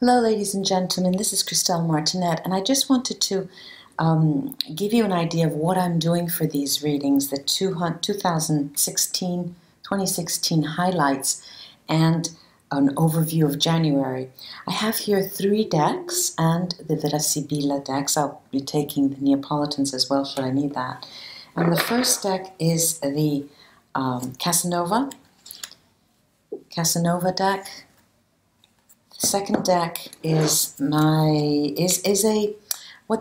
Hello, ladies and gentlemen. This is Christelle Martinette, and I just wanted to give you an idea of what I'm doing for these readings, the 2016 highlights, and an overview of January. I have here 3 decks and the Virasibila decks. I'll be taking the Neapolitans as well, should I need that. And the first deck is the Casanova deck. Second deck is what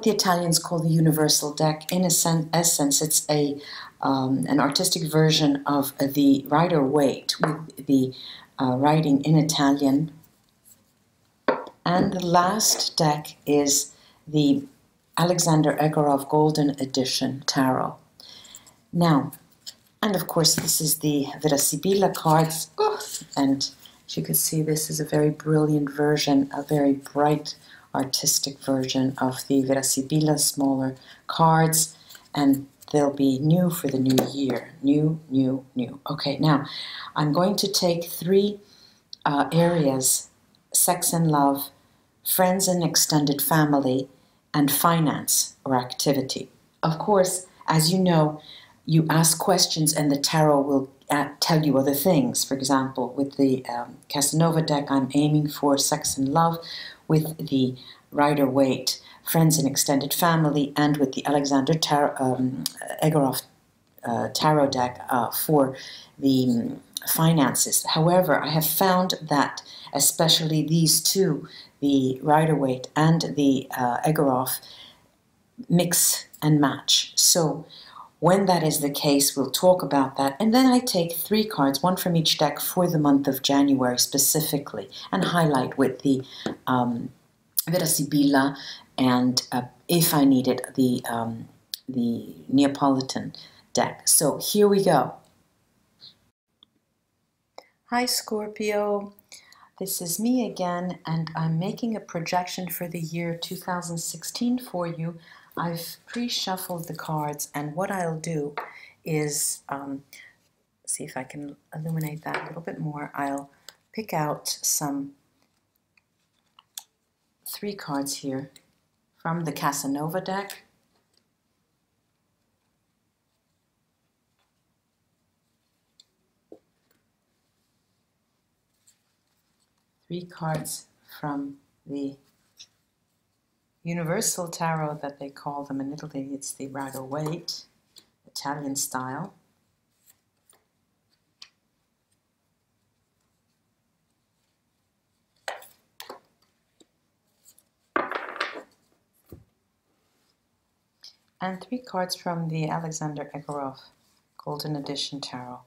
the Italians call the universal deck. In essence, it's an artistic version of the Rider-Waite with the writing in Italian. And the last deck is the Alexander Egorov Golden Edition Tarot. Now, and of course, this is the Virasibila cards, and as you can see, this is a very brilliant version, a very bright artistic version of the Virasibila smaller cards, and they'll be new for the new year. New. Okay, now I'm going to take 3 areas: sex and love, friends and extended family, and finance or activity. Of course, as you know, you ask questions and the tarot will tell you other things. For example, with the Casanova deck, I'm aiming for sex and love. With the Rider-Waite, friends and extended family, and with the Alexander Egorov tarot deck for the finances. However, I have found that especially these 2, the Rider-Waite and the Egorov, mix and match. So when that is the case, we'll talk about that. And then I take 3 cards, 1 from each deck, for the month of January specifically, and highlight with the Virasibila and, if I need it, the Neapolitan deck. So here we go. Hi, Scorpio. This is me again, and I'm making a projection for the year 2016 for you. I've pre-shuffled the cards, and what I'll do is, see if I can illuminate that a little bit more. I'll pick out some 3 cards here from the Casanova deck. Three cards from the Universal Tarot that they call them in Italy. It's the Rider-Waite, Italian style. And 3 cards from the Alexander Egorov Golden Edition Tarot.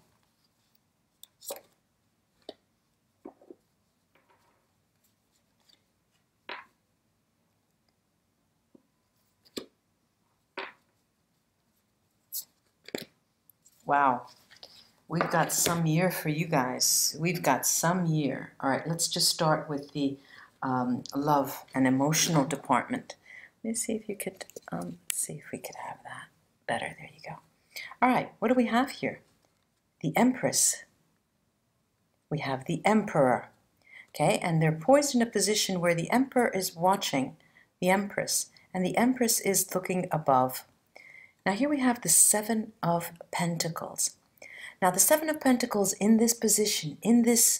Wow, we've got some year for you guys. We've got some year. All right, let's just start with the love and emotional department. Let me see if you could, see if we could have that better. There you go. All right, what do we have here? The Empress. We have the Emperor. Okay, and they're poised in a position where the Emperor is watching the Empress, and the Empress is looking above. Now here we have the 7 of Pentacles. Now the 7 of Pentacles in this position, in this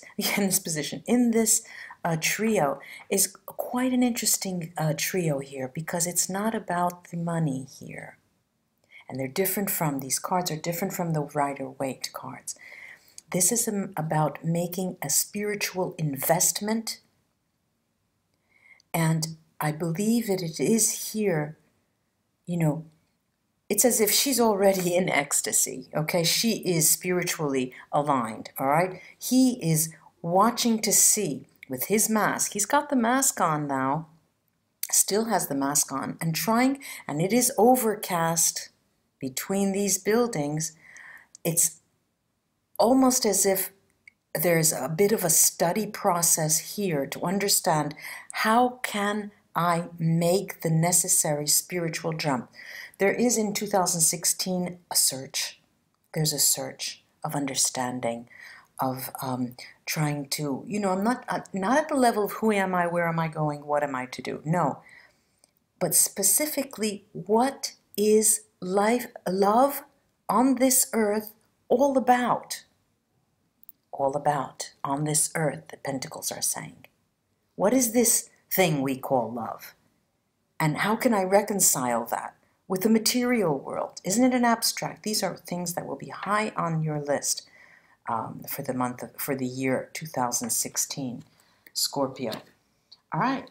trio is quite an interesting trio here, because it's not about the money here. And they're different from, these cards are different from the Rider-Waite cards. This is about making a spiritual investment. And I believe that it is here, you know, it's as if she's already in ecstasy, okay? She is spiritually aligned, all right? He is watching to see with his mask. He's got the mask on now, still has the mask on, and trying, and it is overcast between these buildings. It's almost as if there's a bit of a study process here to understand, how can I make the necessary spiritual jump? There is in 2016 a search. There's a search of understanding, of trying to, I'm not at the level of who am I, where am I going, what am I to do? No. But specifically, what is life, love on this earth all about? All about on this earth, the Pentacles are saying. What is this thing we call love? And how can I reconcile that with the material world? Isn't it an abstract? These are things that will be high on your list for the year 2016, Scorpio. All right,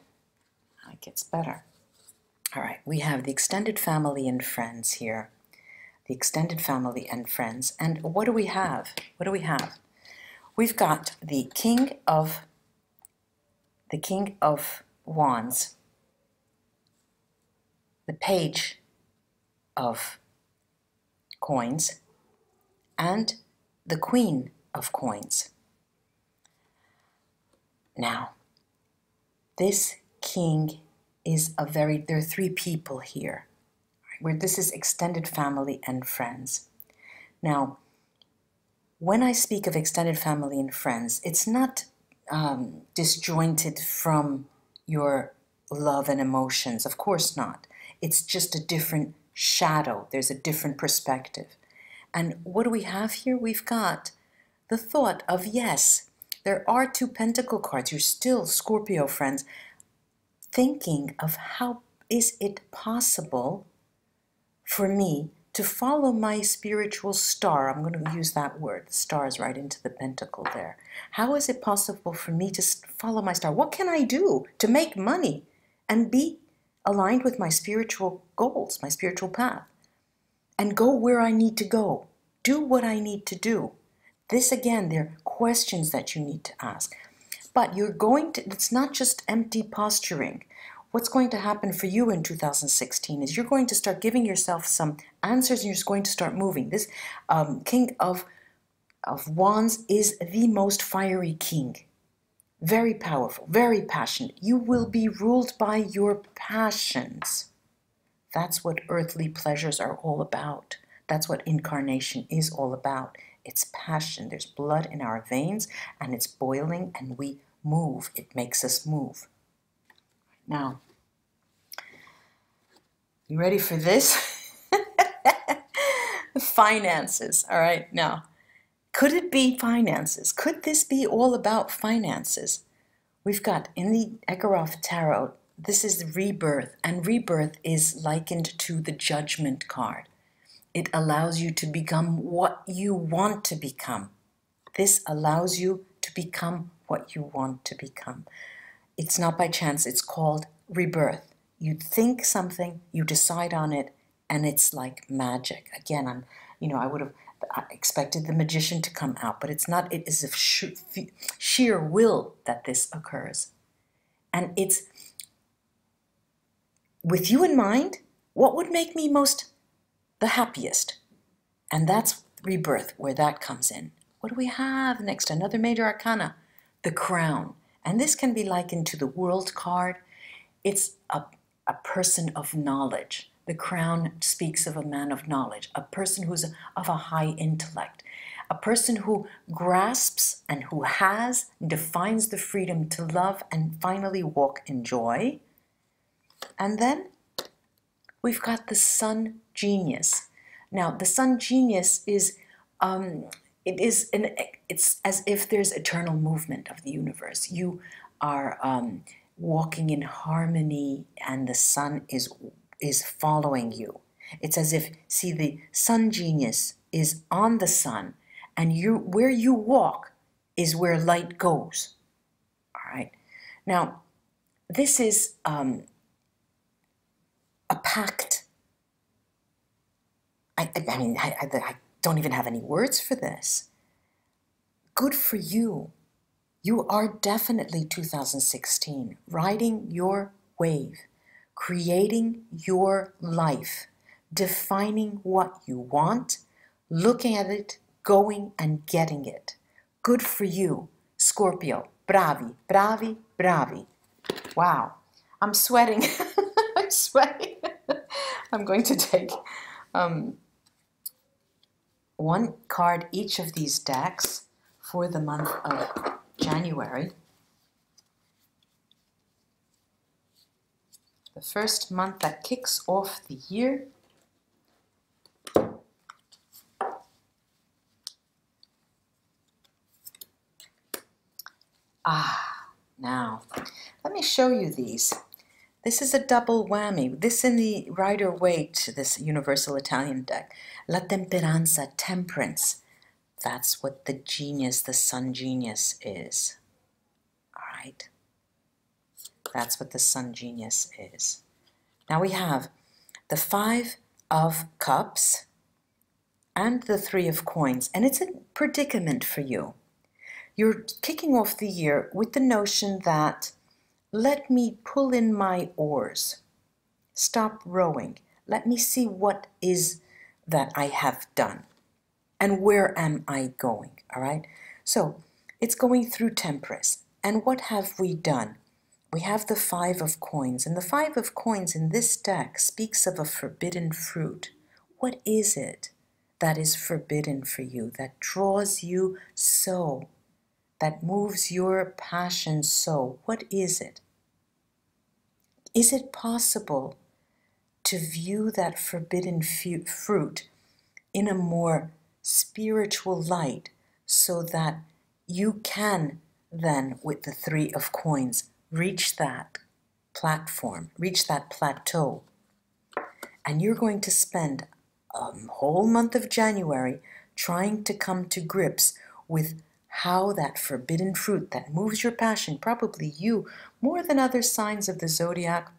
it gets better. All right, we have the extended family and friends here. The extended family and friends. And what do we have? What do we have? We've got the King of Wands, the Page of Coins, and the Queen of Coins. Now, this king is there are three people here, where this is extended family and friends. Now, when I speak of extended family and friends, it's not disjointed from your love and emotions. Of course not. It's just a different shadow. There's a different perspective. And what do we have here? We've got the thought of, yes, there are two pentacle cards. You're still, Scorpio friends, thinking of how is it possible for me to follow my spiritual star. I'm going to use that word. The star is right into the pentacle there. How is it possible for me to follow my star? What can I do to make money and be aligned with my spiritual goals, my spiritual path, and go where I need to go? Do what I need to do. This, again, they're questions that you need to ask. But it's not just empty posturing. What's going to happen for you in 2016 is you're going to start giving yourself some answers and you're just going to start moving. This King of Wands is the most fiery king. Very powerful, very passionate. You will be ruled by your passions. That's what earthly pleasures are all about. That's what incarnation is all about. It's passion. There's blood in our veins and it's boiling and we move. It makes us move. Now, you ready for this? Finances. All right, now, could it be finances? Could this be all about finances? We've got in the Ekoroth Tarot, this is rebirth, and rebirth is likened to the Judgment card. It allows you to become what you want to become. This allows you to become what you want to become. It's not by chance. It's called rebirth. You think something, you decide on it, and it's like magic. Again, I would have expected the magician to come out, but it's not. It is of sheer will that this occurs. And it's with you in mind, what would make me the happiest? And that's rebirth, where that comes in. What do we have next? Another major arcana, the crown. And this can be likened to the world card. It's a person of knowledge. The crown speaks of a man of knowledge, a person who's of a high intellect, a person who grasps and who defines the freedom to love and finally walk in joy. And then we've got the Sun Genius. Now, the Sun Genius is it's as if there's eternal movement of the universe. You are walking in harmony, and the sun is following you. It's as if, see, the Sun Genius is on the sun, and where you walk is where light goes. All right. Now, this is a pact. I don't even have any words for this. Good for you. You are definitely 2016, riding your wave, creating your life, defining what you want, looking at it, going and getting it. Good for you, Scorpio. Bravi, bravi, bravi. Wow, I'm sweating. I'm sweating. I'm going to take one card each of these decks for the month of January. The first month that kicks off the year. Now, let me show you these. This is a double whammy. This in the Rider-Waite, this Universal Italian deck. La Temperanza, temperance. That's what the genius, the sun genius is. All right? That's what the sun genius is. Now we have the 5 of Cups and the 3 of Coins. And it's a predicament for you. You're kicking off the year with the notion that let me pull in my oars. Stop rowing. Let me see what is that I have done. And where am I going? All right? So it's going through temperance. And what have we done? We have the 5 of Coins. And the 5 of Coins in this deck speaks of a forbidden fruit. What is it that is forbidden for you, that draws you so, that moves your passion so? What is it? Is it possible to view that forbidden fruit in a more spiritual light so that you can then, with the 3 of Coins, reach that platform, reach that plateau? And you're going to spend a whole month of January trying to come to grips with how that forbidden fruit that moves your passion, probably you, more than other signs of the zodiac,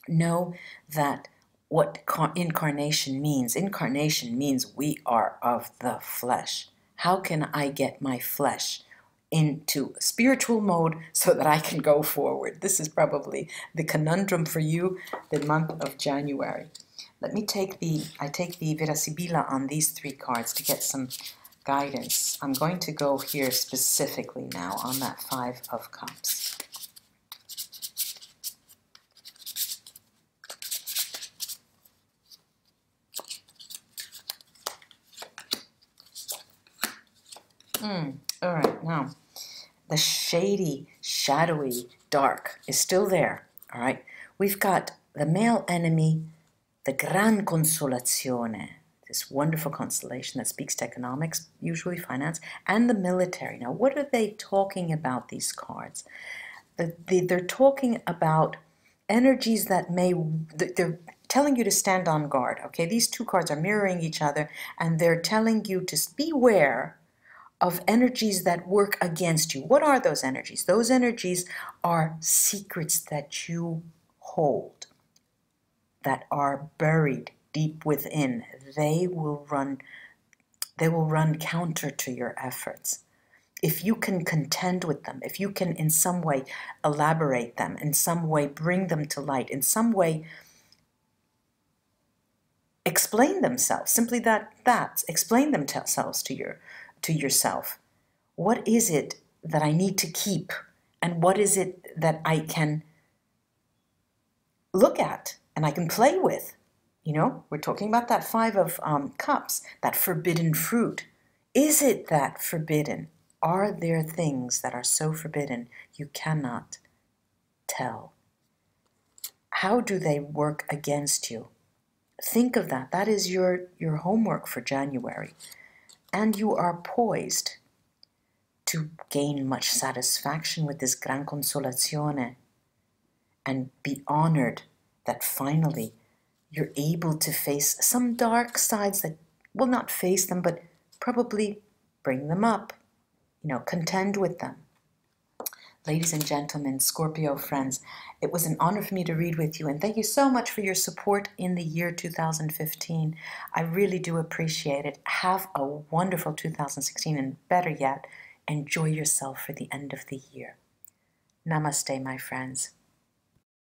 know that what incarnation means. Incarnation means we are of the flesh. How can I get my flesh into spiritual mode so that I can go forward? This is probably the conundrum for you, the month of January. Let me take I take the Vera Sibilla on these 3 cards to get some guidance. I'm going to go here specifically now on that 5 of Cups. All right, now, the shady, shadowy, dark is still there, all right? We've got the male enemy, the Gran Consolazione, this wonderful constellation that speaks to economics, usually finance, and the military. Now, what are they talking about, these cards? They're talking about energies that they're telling you to stand on guard, okay? These 2 cards are mirroring each other, and they're telling you to beware of energies that work against you. What are those energies? Those energies are secrets that you hold, that are buried deep within. They will run counter to your efforts. If you can contend with them, if you can in some way elaborate them, in some way bring them to light, in some way explain themselves, simply explain themselves to yourself. What is it that I need to keep? And what is it that I can look at and I can play with? You know, we're talking about that 5 of Cups, that forbidden fruit. Is it that forbidden? Are there things that are so forbidden you cannot tell? How do they work against you? Think of that. That is your homework for January. And you are poised to gain much satisfaction with this Gran Consolazione and be honored that finally you're able to face some dark sides that will not face them, but probably bring them up, you know, contend with them. Ladies and gentlemen, Scorpio friends, it was an honor for me to read with you, and thank you so much for your support in the year 2015. I really do appreciate it. Have a wonderful 2016, and better yet, enjoy yourself for the end of the year. Namaste, my friends.